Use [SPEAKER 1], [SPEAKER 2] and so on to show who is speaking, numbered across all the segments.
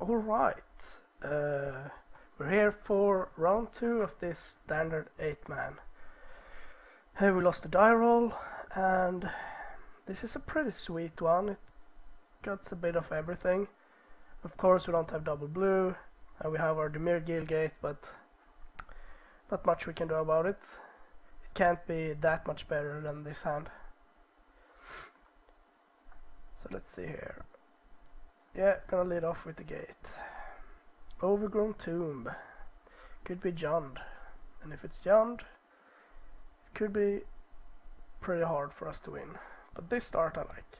[SPEAKER 1] Alright, we're here for round 2 of this standard 8-man. Here we lost the die roll, and this is a pretty sweet one. It got a bit of everything. Of course we don't have double blue, and we have our Demir Gilgate, but not much we can do about it. It can't be that much better than this hand. So let's see here. Yeah, gonna lead off with the gate. Overgrown Tomb. Could be Jund. And if it's Jund, it could be pretty hard for us to win. But this start I like.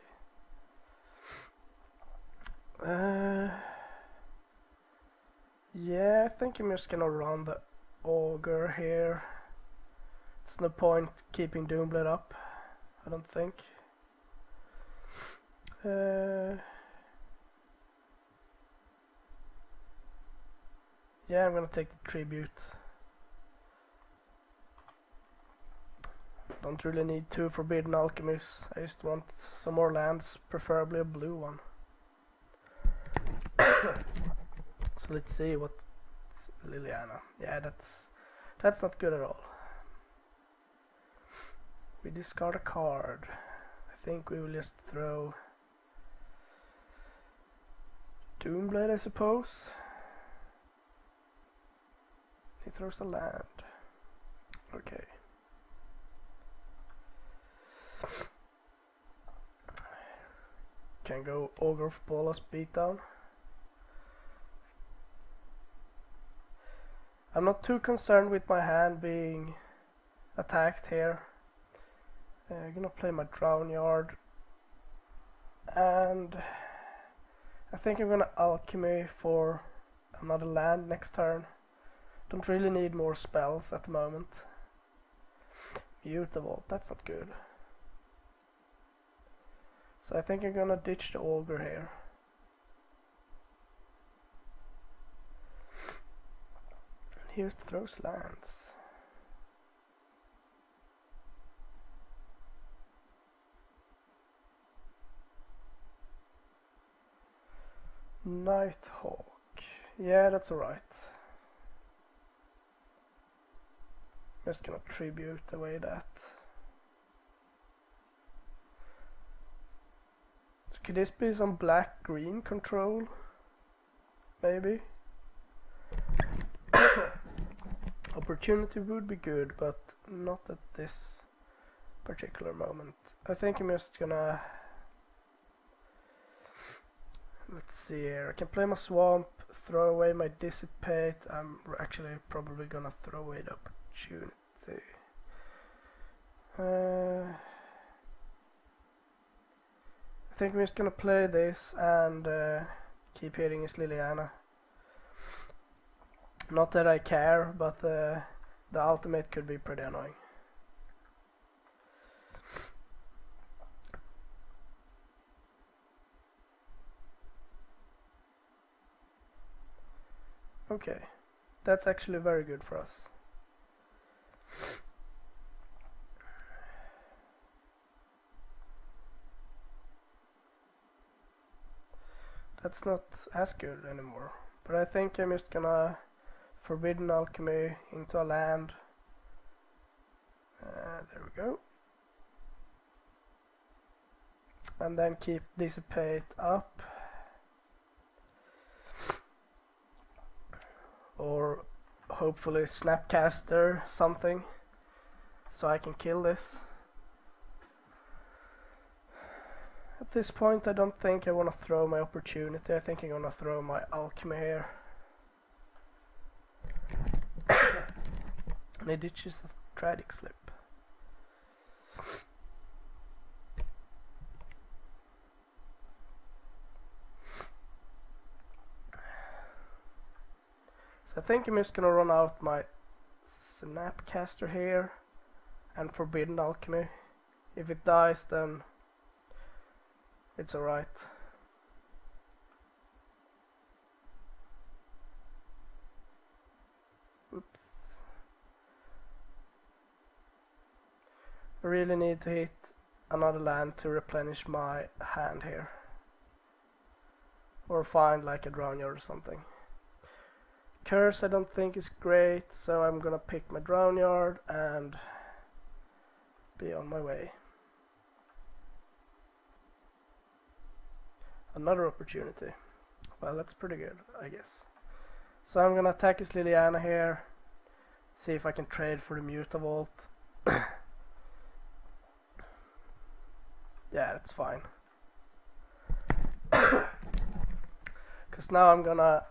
[SPEAKER 1] Yeah, I think I'm just gonna run the Ogre here. It's no point keeping Doomblade up, I don't think. Yeah, I'm gonna take the tribute. Don't really need 2 forbidden alchemies. I just want some more lands, preferably a blue one. So let's see what's Liliana. Yeah, that's not good at all. We discard a card. I think we will just throw Doomblade, I suppose. He throws a land. Okay. Can go Ogre of Bolas beatdown. I'm not too concerned with my hand being attacked here. I'm gonna play my Drown Yard, and I think I'm gonna alchemy for another land next turn. Don't really need more spells at the moment. Mutable, that's not good. So I think I'm gonna ditch the Ogre here. And here's to throw lands. Nighthawk. Yeah, that's alright. Just gonna tribute away that. So could this be some black-green control? Maybe. Opportunity would be good, but not at this particular moment. I think I'm just gonna... Let's see here. I can play my Swamp, throw away my Dissipate. I'm actually probably gonna throw away the opportunity. I think I'm just gonna play this and keep hitting his Liliana. Not that I care, but the ultimate could be pretty annoying. Okay, that's actually very good for us. That's not as good anymore, but I think I'm just gonna Forbidden Alchemy into a land. There we go. And then keep Dissipate up. Or hopefully Snapcaster something, so I can kill this. At this point I don't think I want to throw my opportunity. I think I'm gonna throw my alchemy here. And it ditches the Tragic Slip. So I think I'm just gonna run out my Snapcaster here and Forbidden Alchemy. If it dies, then it's alright. Oops. I really need to hit another land to replenish my hand here. Or find like a drown yard or something. Curse I don't think is great, so I'm gonna pick my drown yard and be on my way. Another opportunity. Well, that's pretty good, I guess. So I'm gonna attack his Liliana here. See if I can trade for the Mutavault. Yeah, that's fine. Because now I'm gonna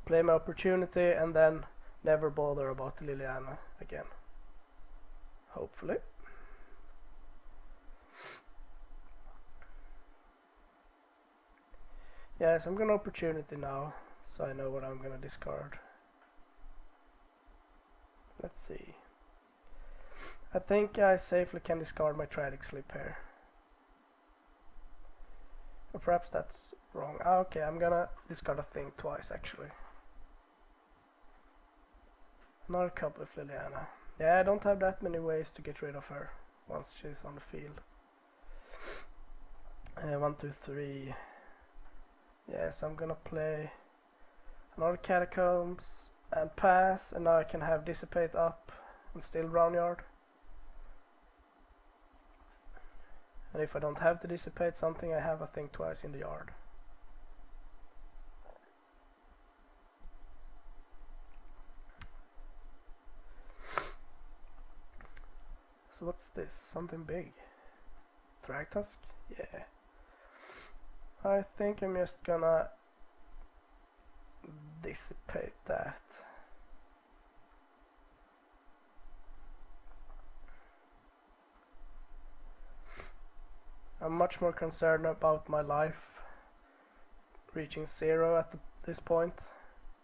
[SPEAKER 1] play my opportunity and then never bother about the Liliana again. Hopefully. Yes, I'm gonna opportunity now, so I know what I'm gonna discard. Let's see. I think I safely can discard my Tragic Slip here. Or perhaps that's wrong. Okay, I'm gonna discard a thing twice actually. Another couple of Liliana. Yeah, I don't have that many ways to get rid of her once she's on the field. 1, 2, 3. Yes, I'm gonna play another Catacombs and pass, and now I can have Dissipate up and still Drown Yard. And if I don't have to dissipate something, I have a thing twice in the yard. So what's this? Something big? Thragtusk? Yeah. I think I'm just gonna dissipate that. I'm much more concerned about my life reaching 0 at this point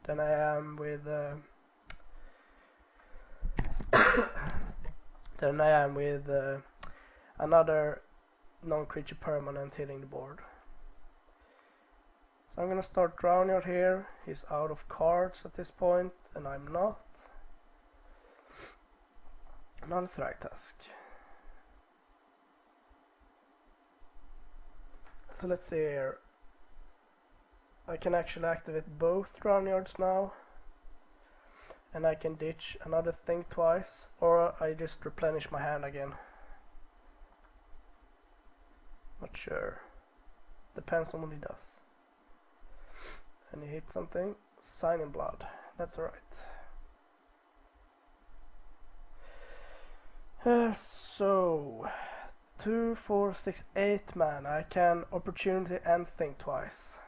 [SPEAKER 1] than I am with another non-creature permanent hitting the board. So I'm gonna start Drown Yard here. He's out of cards at this point, and I'm not. Another Thragtusk. So let's see here. I can actually activate both Drown Yards now. And I can ditch another thing twice, or I just replenish my hand again. Not sure. Depends on what he does. And he hits something. Sign in Blood. That's alright. So 2, 4, 6, 8 man. I can opportunity and think twice.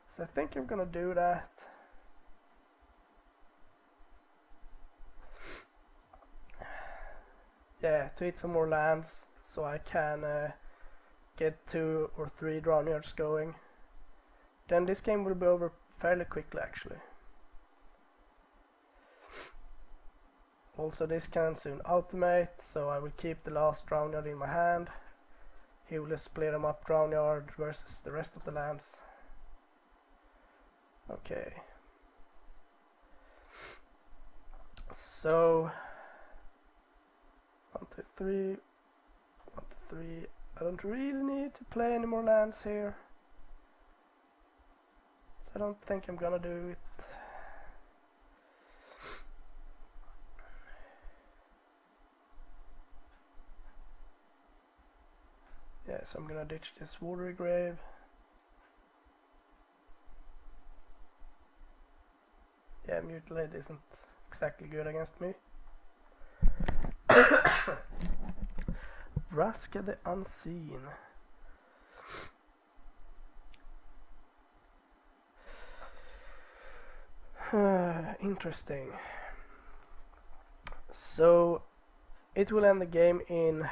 [SPEAKER 1] So I think I'm gonna do that. Yeah, to hit some more lands so I can get 2 or 3 Drown Yards going. Then this game will be over fairly quickly actually. Also this can soon ultimate, so I will keep the last Drown Yard in my hand. He will just split them up Drown Yard versus the rest of the lands. Okay. So 1, 2, 3. 1, 2, 3. I don't really need to play any more lands here. So I don't think I'm gonna do it. Yeah, so I'm gonna ditch this Watery Grave. Yeah, Mutilate isn't exactly good against me. Vraska the Unseen. Interesting. So it will end the game in,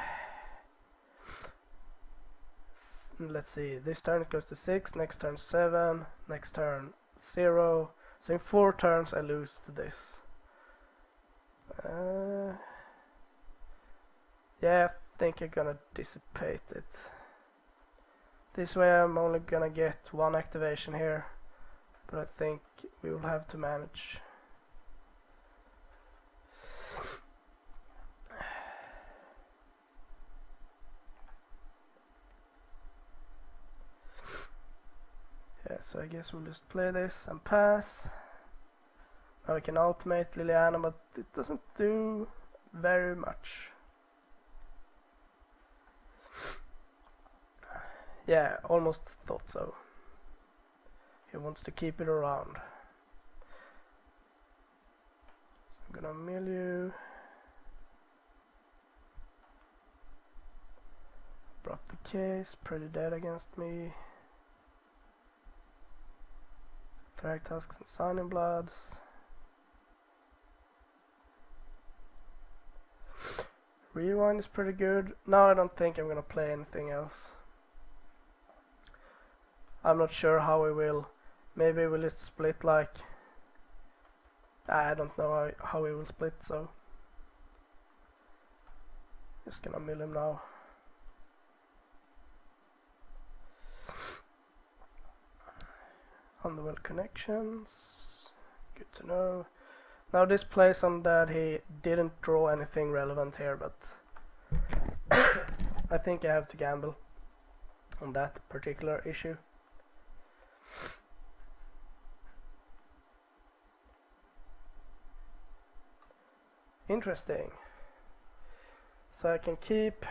[SPEAKER 1] let's see, this turn it goes to 6, next turn 7, next turn 0. So in 4 turns I lose to this. Yeah, I think I'm gonna dissipate it. This way I'm only gonna get 1 activation here, but I think we will have to manage. So I guess we'll just play this and pass. Now we can automate Liliana, but it doesn't do very much. Yeah, almost thought so. He wants to keep it around. So I'm gonna mill you. Broke the case, pretty dead against me. Thragtusks and Signing Bloods. Rewind is pretty good. Now I don't think I'm gonna play anything else. I'm not sure how we will. Maybe we'll just split like... I don't know how we will split, so... Just gonna mill him now. Underwell connections. Good to know. Now this plays on that he didn't draw anything relevant here, but I think I have to gamble on that particular issue. Interesting. So I can keep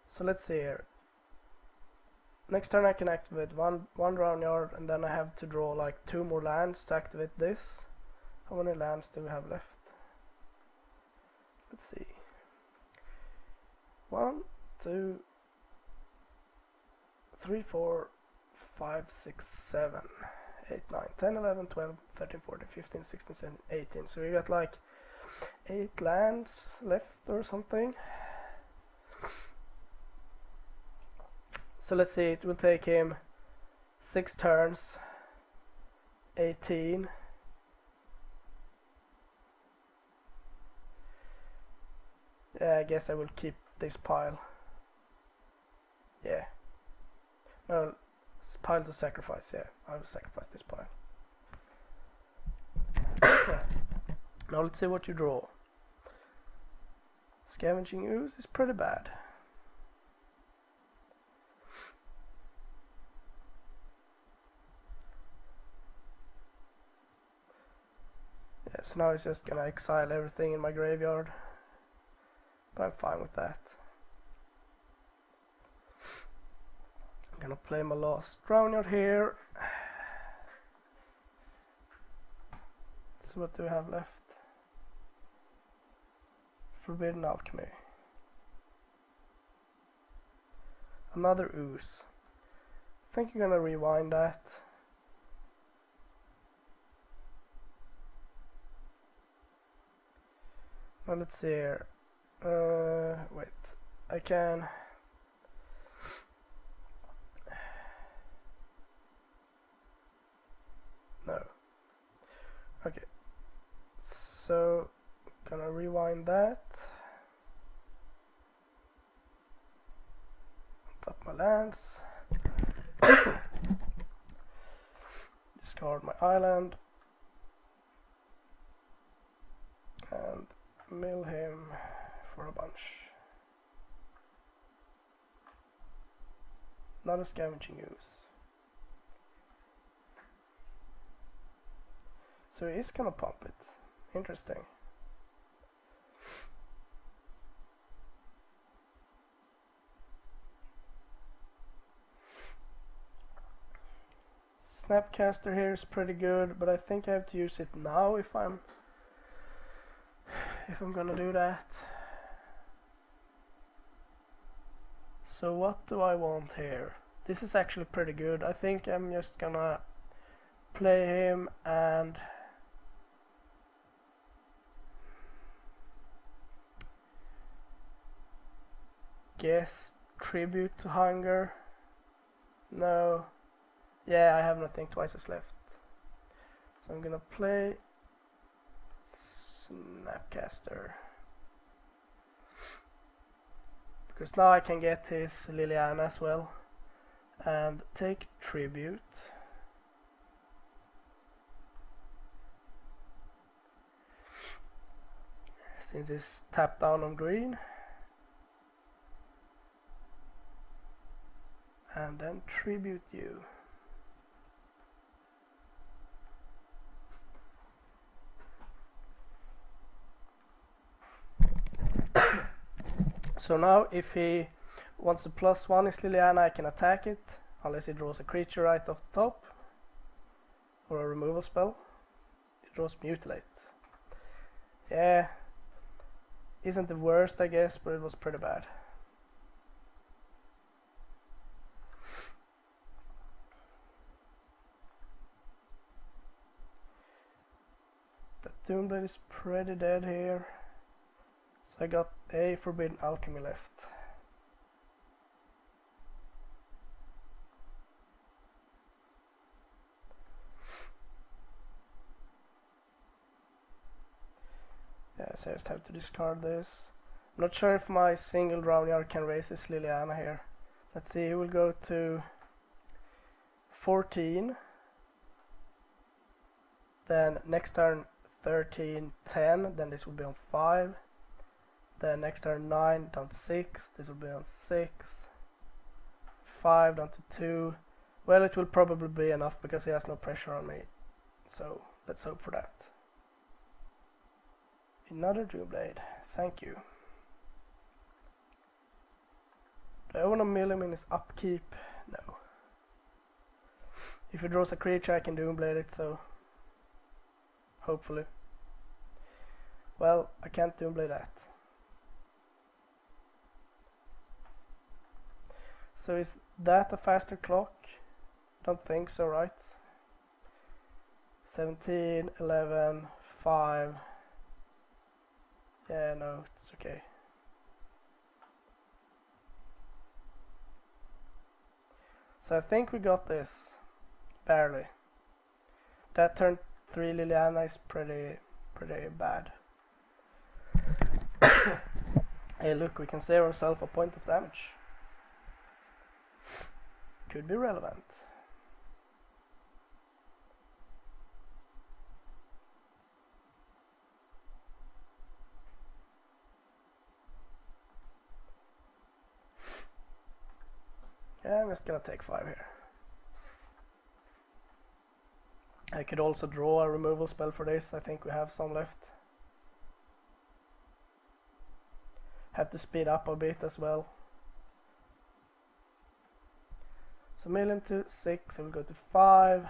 [SPEAKER 1] So let's see here. Next turn I can activate one round yard, and then I have to draw like 2 more lands to activate this. How many lands do we have left? Let's see. 1, 2, 3, 4, 5, 6, 7, 8, 9, 10, 11, 12, 13, 14, 15, 16, 17, 18. So we got like 8 lands left or something. So let's see, it will take him 6 turns, 18. Yeah, I guess I will keep this pile. Yeah. No, it's pile to sacrifice, yeah. I will sacrifice this pile. Now let's see what you draw. Scavenging Ooze is pretty bad. Yeah, so now it's just gonna exile everything in my graveyard. But I'm fine with that. I'm gonna play my last Drowneyard here. So what do we have left? Forbidden Alchemy. Another Ooze. I think I'm gonna rewind that. Well, let's see here. Wait. I can... No. Okay. So, gonna rewind that. Tap my lands. Discard my island. And mill him for a bunch. Not a Scavenging Ooze. So he is gonna pump it. Interesting. Snapcaster here is pretty good, but I think I have to use it now if I'm gonna do that. So what do I want here? This is actually pretty good. I think I'm just gonna play him and guess Tribute to Hunger. No. Yeah, I have nothing twice as left. So I'm gonna play Snapcaster. Because now I can get his Liliana as well. And take Tribute. since it's tapped down on green. And then tribute you. So now if he wants to +1 his Liliana, I can attack it, unless he draws a creature right off the top, or a removal spell. He draws Mutilate. Yeah, isn't the worst I guess, but it was pretty bad. The Doomblade is pretty dead here. So I got a Forbidden Alchemy left. Yeah, so I just have to discard this. I'm not sure if my single Drownyard can raise his Liliana here. Let's see, he will go to 14. Then next turn 13, 10, then this will be on 5. Then next turn 9 down to 6, this will be on 6. 5 down to 2. Well, it will probably be enough because he has no pressure on me. So let's hope for that. Another Doomblade, thank you. Do I want to mill him in his upkeep? No. If he draws a creature I can Doomblade it, so hopefully. Well, I can't Doomblade that. So is that a faster clock? Don't think so, right? 17, 11, 5. Yeah, no, it's okay. So I think we got this. Barely. That turn 3 Liliana is pretty bad. Hey look, we can save ourselves a point of damage. Could be relevant. Yeah, I'm just gonna take 5 here. I could also draw a removal spell for this. I think we have some left. Have to speed up a bit as well. So mill him to 6, I will go to 5.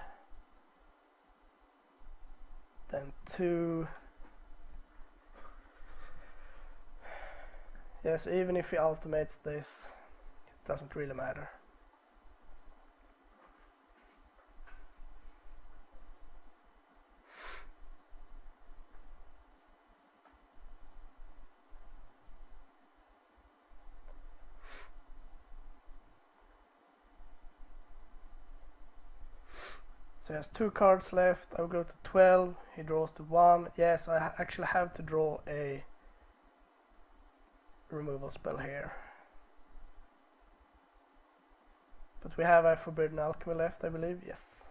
[SPEAKER 1] Then 2. Yeah, so even if he ultimates this, it doesn't really matter. So he has 2 cards left. I will go to 12. He draws to 1. Yes, I actually have to draw a removal spell here. But we have a Forbidden Alchemy left, I believe. Yes.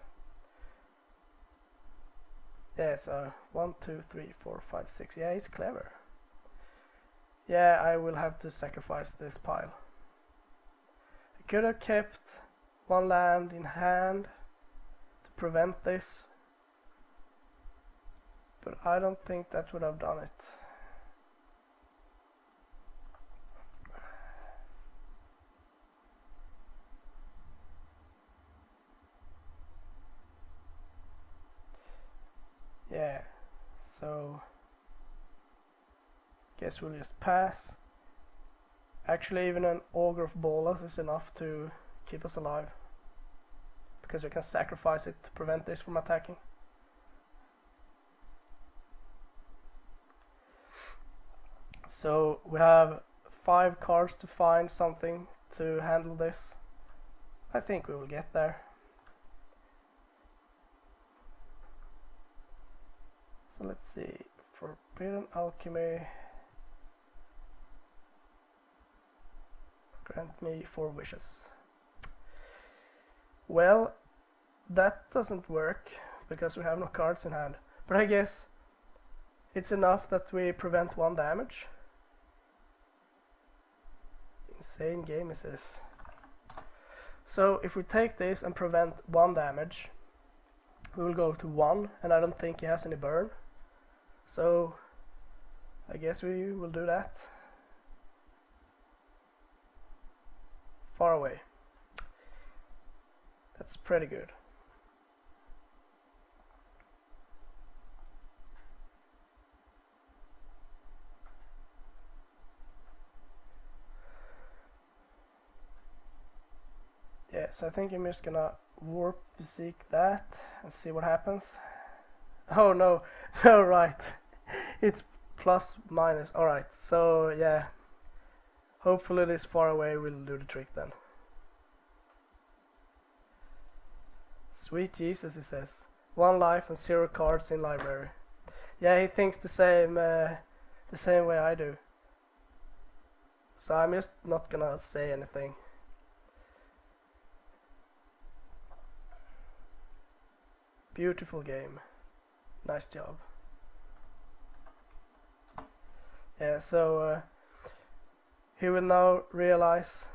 [SPEAKER 1] Yes, 1, 2, 3, 4, 5, 6. Yeah, he's clever. Yeah, I will have to sacrifice this pile. I could have kept 1 land in hand prevent this, but I don't think that would have done it. Yeah, so guess we'll just pass. Actually, even an Augur of Bolas is enough to keep us alive, because we can sacrifice it to prevent this from attacking. So we have 5 cards to find something to handle this. I think we will get there. So let's see. Forbidden Alchemy. Grant me 4 wishes. Well, that doesn't work because we have no cards in hand. But I guess It's enough that we prevent 1 damage. Insane game is this. So if we take this and prevent 1 damage, we will go to 1, and I don't think he has any burn. So I guess we will do that. Far away. That's pretty good. Yeah, so I think I'm just gonna warp physique that and see what happens. Oh no, no, right. It's plus minus. Alright, so yeah. Hopefully this far away will do the trick then. Sweet Jesus, he says. 1 life and 0 cards in library. Yeah, he thinks the same way I do. So I'm just not gonna say anything. Beautiful game. Nice job. Yeah, so he will now realize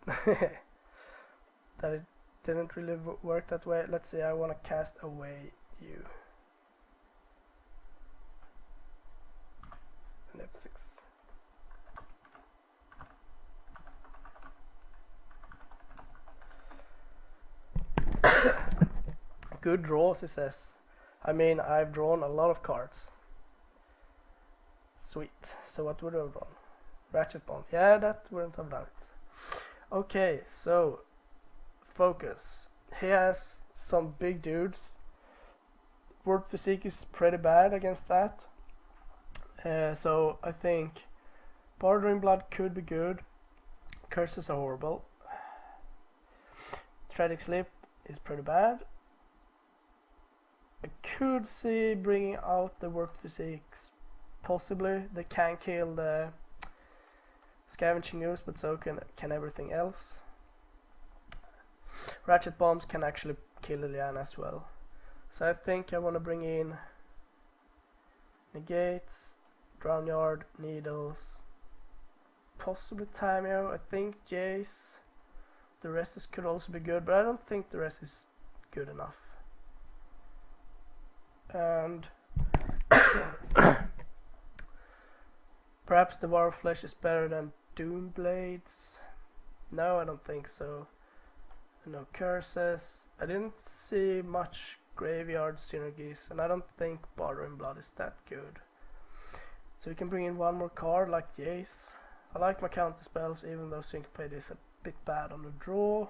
[SPEAKER 1] that it didn't really work that way. Let's see, I want to cast away you. And F6. Good draws, he says. I mean, I've drawn a lot of cards. Sweet. So what would I have drawn? Ratchet Bomb. Yeah, that wouldn't have done it. Okay, so focus. He has some big dudes. Warp Physique is pretty bad against that. So I think Bordering Blood could be good. Curses are horrible. Tragic Slip is pretty bad. I could see bringing out the Warp Physiques. Possibly. They can kill the Scavenging Ooze, but so can everything else. Ratchet Bombs can actually kill Liliana as well. So I think I want to bring in Negates, Drownyard, Needles, possibly Tameo. I think Jace. The rest could also be good, but I don't think the rest is good enough. And perhaps the War of Flesh is better than Doomblades. No, I don't think so. No curses. I didn't see much graveyard synergies, and I don't think Bordering Blood is that good. So we can bring in 1 more card like Jace. I like my counter spells, even though Syncopate is a bit bad on the draw.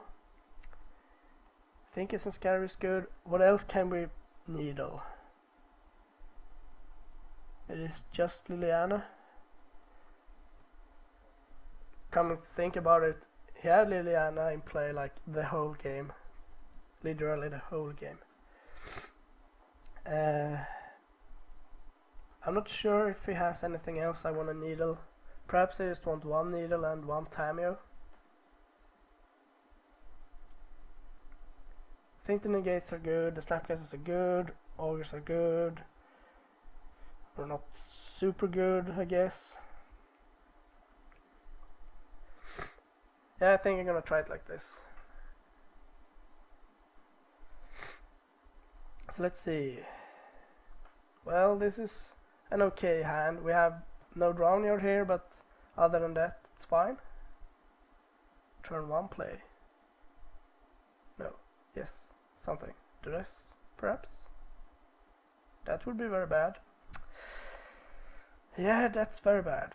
[SPEAKER 1] Think Essence Scatter is good. What else can we needle? It is just Liliana. Come and think about it, he had Liliana in play like the whole game. Literally the whole game. I'm not sure if he has anything else I want to needle. Perhaps I just want 1 needle and 1 Tameo. I think the Negates are good, the Snapcasts are good, Augurs are good. Or not super good, I guess. Yeah, I think I'm gonna try it like this. So let's see. Well, this is an okay hand. We have no Drownyard here, but other than that, it's fine. Turn 1 play. No. Yes. Something. Duress, perhaps? That would be very bad. Yeah, that's very bad.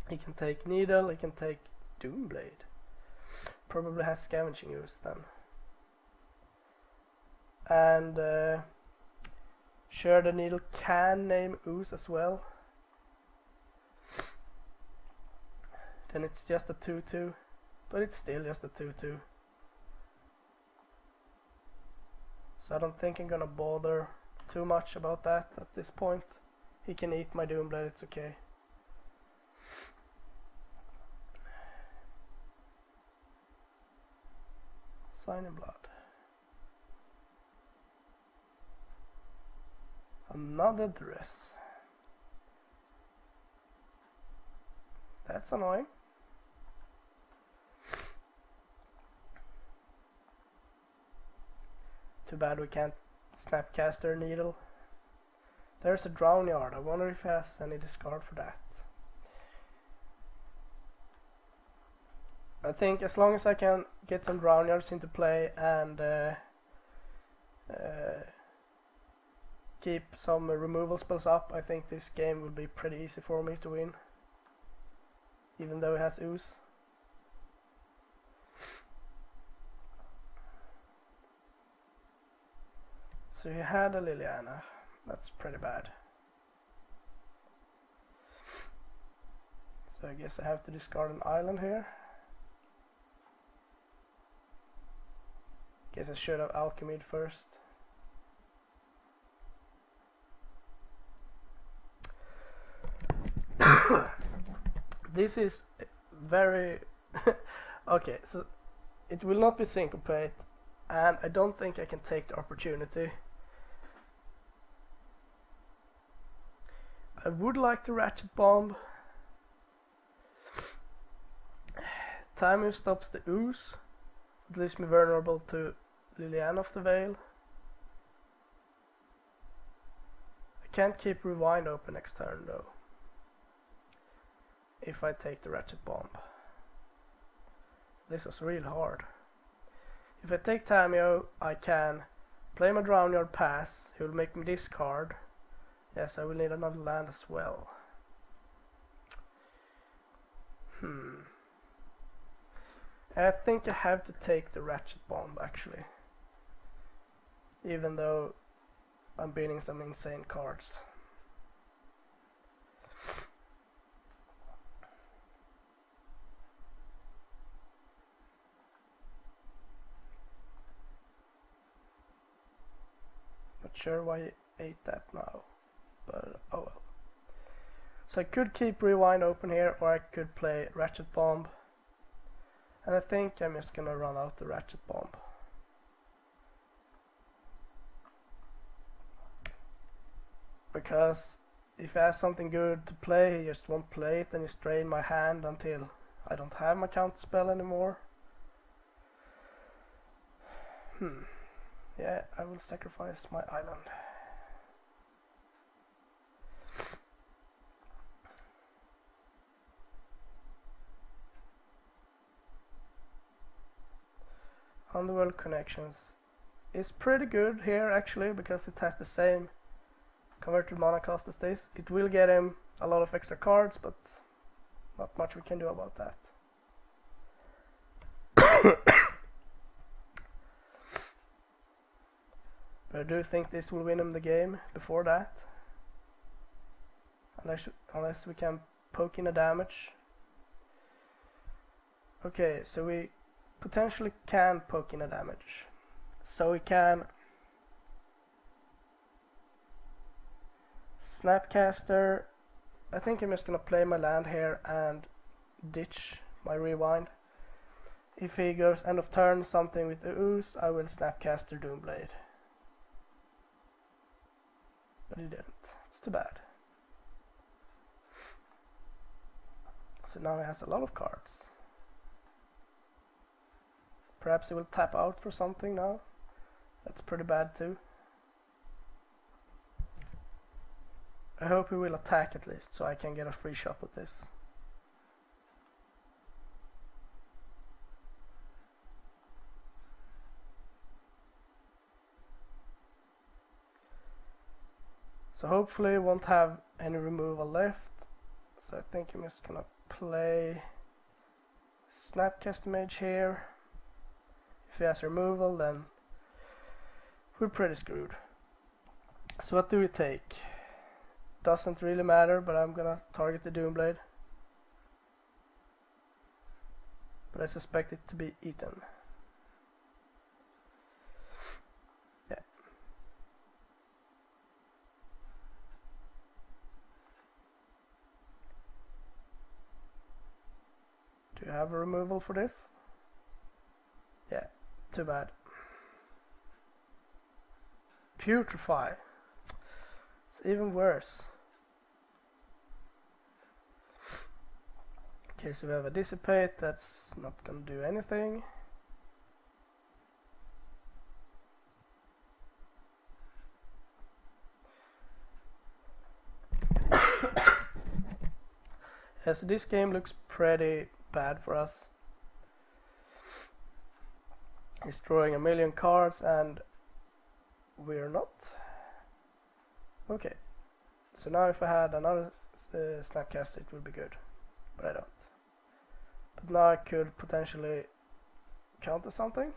[SPEAKER 1] He can take Needle, he can take Doomblade. Probably has Scavenging Ooze then. And sure, the Needle can name Ooze as well. Then it's just a 2-2, but it's still just a 2-2. So I don't think I'm gonna bother too much about that at this point. He can eat my Doomblade, it's okay. Sign in Blood. Another dress. That's annoying. Too bad we can't Snapcaster Needle. There's a Drown Yard. I wonder if he has any discard for that. I think as long as I can get some Drown Yards into play and keep some removal spells up, I think this game will be pretty easy for me to win. Even though it has Ooze. So you had a Liliana. That's pretty bad. So I guess I have to discard an island here. Guess I should have alchemied first. This is very okay, so it will not be syncopate, and I don't think I can take the opportunity. I would like to Ratchet Bomb. Time stops the Ooze. It leaves me vulnerable to Liliana of the Veil. I can't keep Rewind open next turn though, if I take the Ratchet Bomb. This was real hard. If I take Tameo, I can play my Drown Yard pass. He will make me discard. Yes, I will need another land as well. I think I have to take the Ratchet Bomb actually. Even though I'm beating some insane cards. Not sure why I ate that now. But oh well. So I could keep Rewind open here, or I could play Ratchet Bomb. And I think I'm just gonna run out the Ratchet Bomb. Because if I have something good to play, he just won't play it and you strain my hand until I don't have my counter spell anymore. Yeah, I will sacrifice my island. Underworld Connections is pretty good here actually, because it has the same converted mana cost as this. It will get him a lot of extra cards, but not much we can do about that. But I do think this will win him the game before that. Unless we can poke in a damage. Okay, so we potentially can poke in a damage. So we can Snapcaster. I think I'm just gonna play my land here and ditch my Rewind. If he goes end of turn something with the Ooze, I will Snapcaster Doomblade. But he didn't. It's too bad. So now he has a lot of cards. Perhaps he will tap out for something now. That's pretty bad too. I hope he will attack at least, so I can get a free shot at this. So hopefully he won't have any removal left. So I think I'm just gonna play Snapcaster Mage here. If he has removal, then we're pretty screwed. So what do we take? Doesn't really matter, but I'm gonna target the Doomblade. But I suspect it to be eaten. Yeah. Do you have a removal for this? Yeah, too bad. Putrefy. It's even worse. Okay, so we have a dissipate, that's not gonna do anything. Yeah, so this game looks pretty bad for us. He's drawing a million cards and we're not. Okay, so now if I had another Snapcaster it would be good, but I don't. But now I could potentially counter something.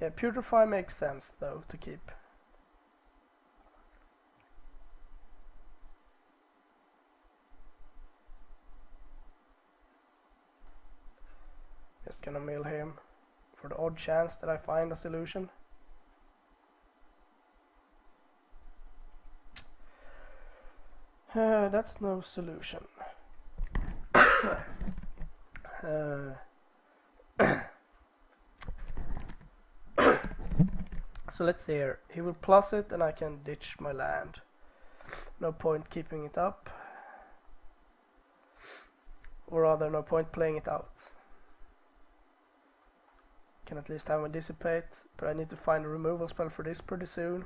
[SPEAKER 1] Yeah, Putrefy makes sense though to keep. Just gonna mill him for the odd chance that I find a solution. That's no solution. So let's see here. He will plus it and I can ditch my land. No point keeping it up. Or rather, no point playing it out. Can at least have a dissipate, but I need to find a removal spell for this pretty soon.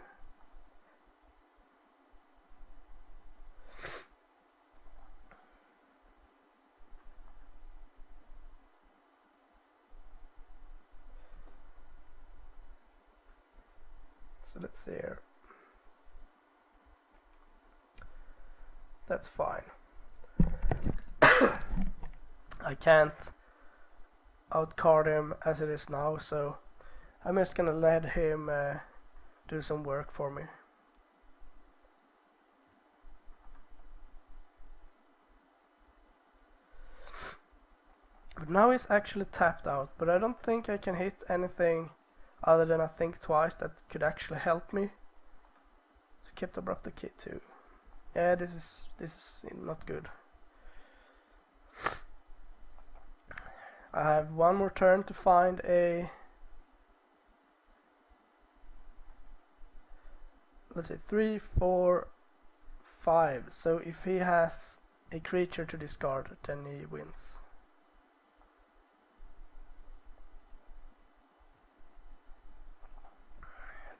[SPEAKER 1] So let's see here. That's fine. I can't outcard him as it is now, so I'm just gonna let him do some work for me. But now he's actually tapped out, but I don't think I can hit anything other than I think twice that could actually help me. So kept abrupt the kit too. Yeah, this is not good. I have one more turn to find a, let's say 3, 4, 5. So if he has a creature to discard, then he wins.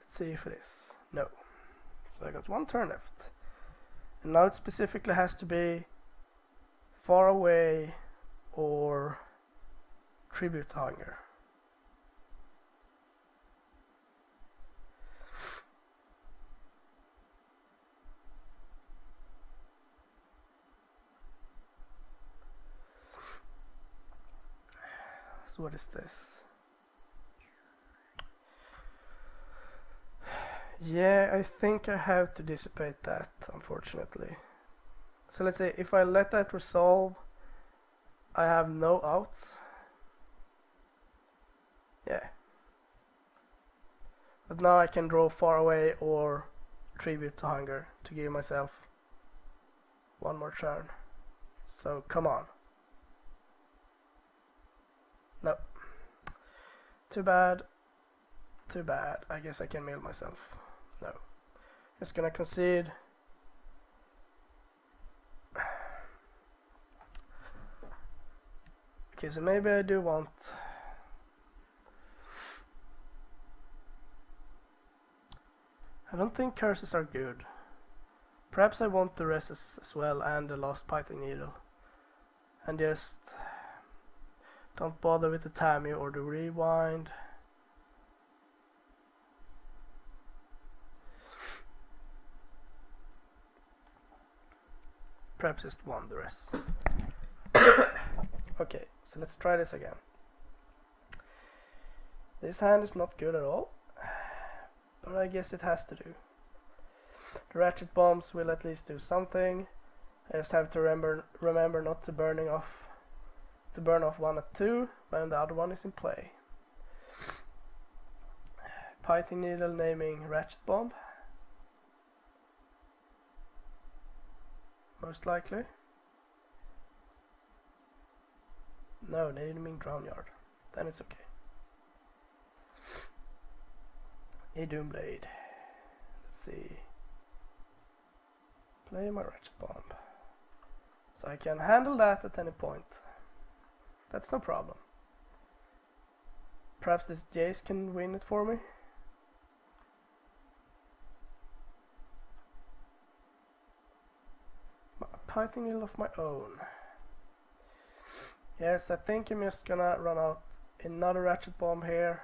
[SPEAKER 1] Let's see if it is. No. So I got one turn left. And now it specifically has to be far away or tribute hunger. So what is this? Yeah, I think I have to dissipate that, unfortunately. So let's say if I let that resolve, I have no outs. Yeah. But now I can draw far away or tribute to hunger to give myself one more turn. So come on. No. Too bad. Too bad. I guess I can mill myself. No. Just gonna concede. Okay, so maybe I do want... I don't think curses are good. Perhaps I want the rest as well and the last Python needle. And just don't bother with the Tammy or the rewind. Perhaps just one the rest. Okay, so let's try this again. This hand is not good at all, but I guess it has to do. The ratchet bombs will at least do something. I just have to remember not to burn off one at 2 when the other one is in play. Python needle naming ratchet bomb. Most likely. No, naming drown yard. Then it's okay. a Doomblade. Let's see. Play my Ratchet Bomb. So I can handle that at any point. That's no problem. Perhaps this Jace can win it for me. A Python Needle of my own. Yes, I think I'm just gonna run out another Ratchet Bomb here.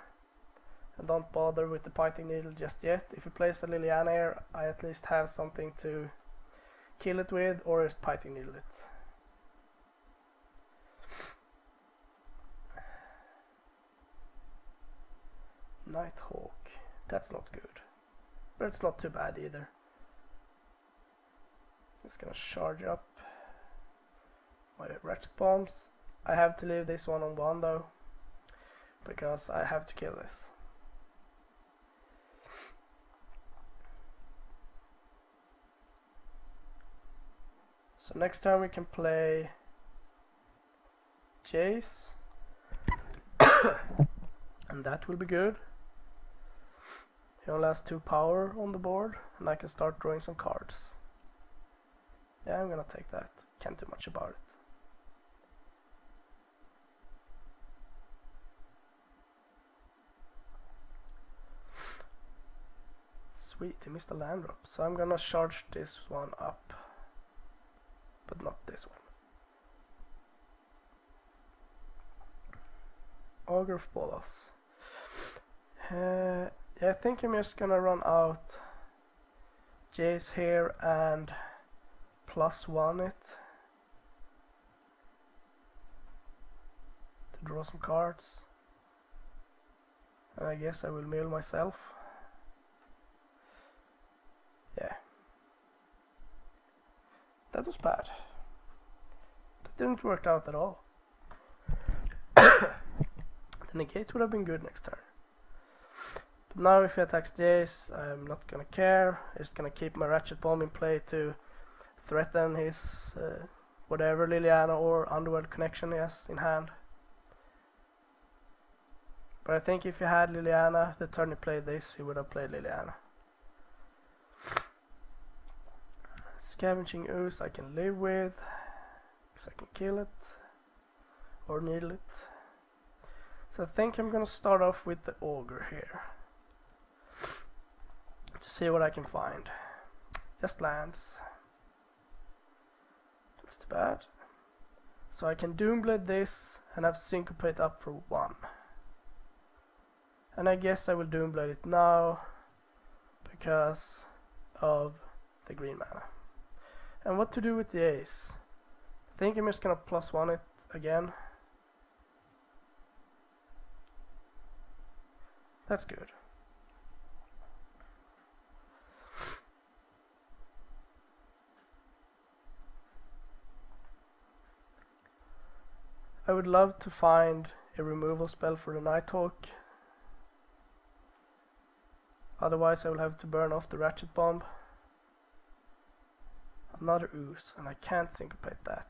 [SPEAKER 1] And don't bother with the Python Needle just yet. If you place a Liliana here, I at least have something to kill it with, or just Python Needle it. Nighthawk. That's not good. But it's not too bad either. It's gonna charge up my Ratchet Bombs. I have to leave this one on 1 though, because I have to kill this. So next time we can play Jace, and that will be good. He only has 2 power on the board, and I can start drawing some cards. Yeah, I'm gonna take that. Can't do much about it. Sweet, he missed a land drop, so I'm gonna charge this one up. But not this one. Augur of Bolas. Yeah, I think I'm just gonna run out Jace here and +1 it to draw some cards. And I guess I will mill myself. Yeah. That was bad. That didn't work out at all. The negate would have been good next turn. But now if he attacks Jace, I'm not gonna care. I'm just gonna keep my Ratchet Bomb in play to threaten his whatever Liliana or Underworld connection he has in hand. But I think if he had Liliana, the turn he played this, he would have played Liliana. Scavenging Ooze I can live with, because I can kill it or needle it. So I think I'm gonna start off with the Augur here to see what I can find. Just lands. That's too bad. So I can Doomblade this and have Syncopate up for 1. And I guess I will Doomblade it now because of the green mana. And what to do with the ace? I think I'm just gonna +1 it again. That's good. I would love to find a removal spell for the Nighthawk. Otherwise I will have to burn off the Ratchet Bomb. Another Ooze, and I can't Syncopate that.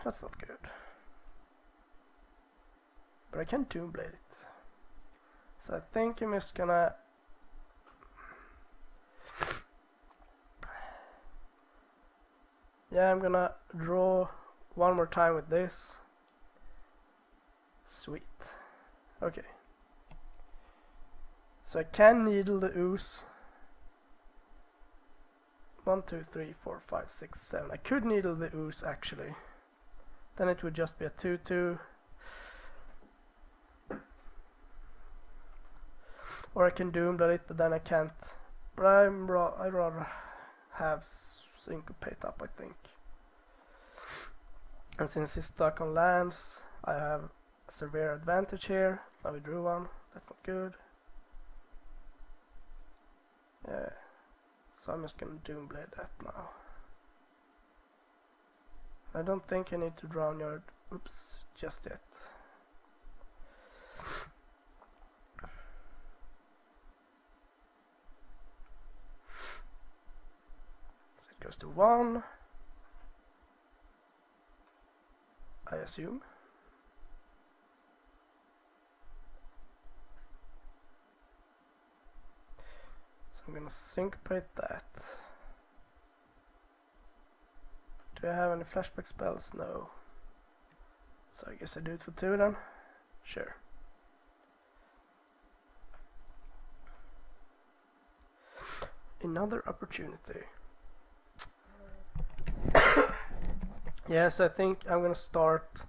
[SPEAKER 1] That's not good. But I can Doomblade it. So I think I'm just gonna I'm gonna draw one more time with this. Sweet. Okay. So I can needle the Ooze. 1, 2, 3, 4, 5, 6, 7. I could needle the Ooze actually. Then it would just be a 2/2. Or I can Doomblade it, but then I can't. But I'd rather have Syncopate up, I think. And since he's stuck on lands, I have a severe advantage here. Now we drew one. That's not good. Yeah. So I'm just gonna Doomblade that now. I don't think I need to drown your just yet. So it goes to 1. I assume. I'm gonna syncopate that. Do I have any flashback spells? No. So I guess I do it for 2 then. Sure. Another opportunity. Yes, I think I'm gonna start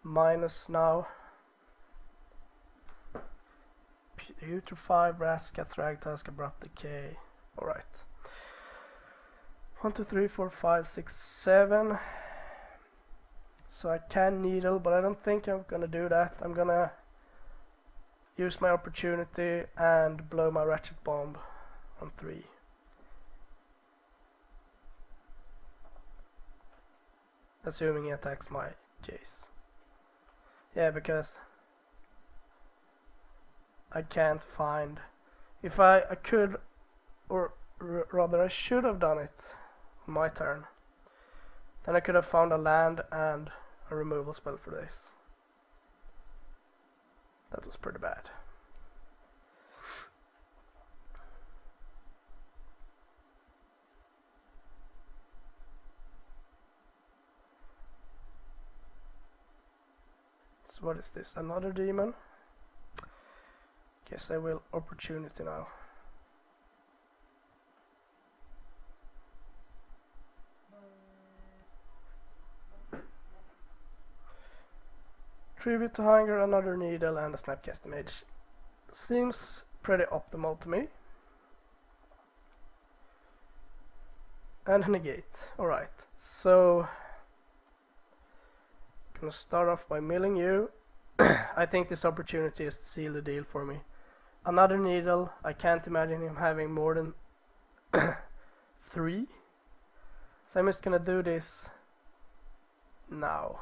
[SPEAKER 1] minus now. Putrefy, Vraska, Thragtusk, Abrupt Decay. Alright. 1, 2, 3, 4, 5, 6, 7. So I can Needle, but I don't think I'm gonna do that. I'm gonna use my opportunity and blow my Ratchet Bomb on 3. Assuming he attacks my Jace. Yeah, because I can't find... If I could, or rather I should have done it on my turn. Then I could have found a land and a removal spell for this. That was pretty bad. So what is this? Another demon? Guess I will opportunity now. Tribute to Hunger, another Needle, and a Snapcaster Mage. Seems pretty optimal to me. And a Negate. Alright, so gonna start off by milling you. I think this opportunity is to seal the deal for me. Another Needle. I can't imagine him having more than 3. So I'm just gonna do this now.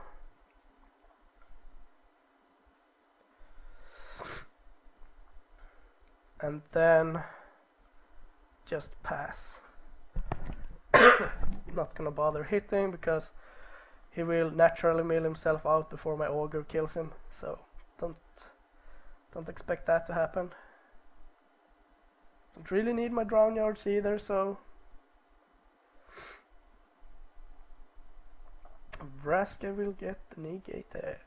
[SPEAKER 1] And then just pass. Not gonna bother hitting because he will naturally mill himself out before my Ogre kills him, so don't expect that to happen. Don't really need my Drown Yards either, so Vraska will get negated.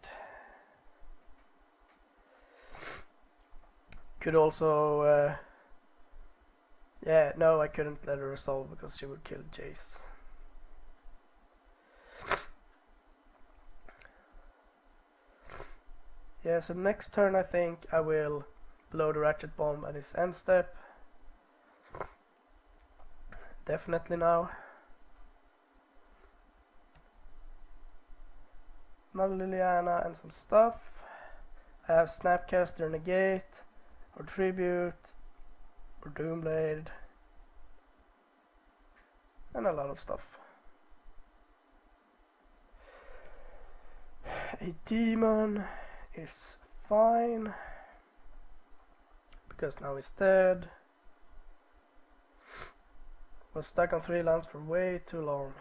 [SPEAKER 1] Could also yeah, no, I couldn't let her resolve because she would kill Jace. Yeah, so next turn I think I will blow the Ratchet Bomb at his end step. Definitely now. Another Liliana and some stuff. I have Snapcaster, Negate, or Tribute, or Doomblade, and a lot of stuff. A demon is fine because now he's dead. Was stuck on 3 lands for way too long.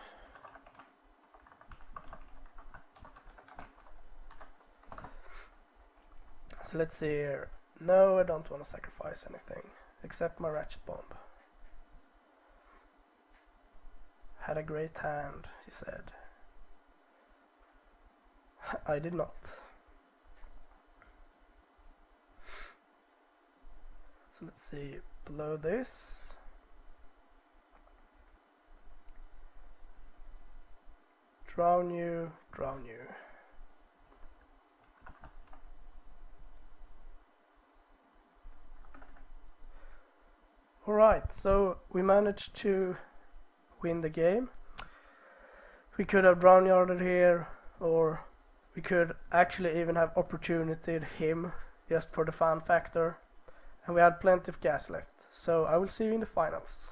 [SPEAKER 1] So let's see here. No, I don't want to sacrifice anything except my Ratchet Bomb. Had a great hand, he said. I did not. So let's see, below this. Drown you, drown you. Alright, so we managed to win the game. We could have Drown Yarded here, or we could actually even have opportunityed him just for the fun factor. And we had plenty of gas left. So I will see you in the finals.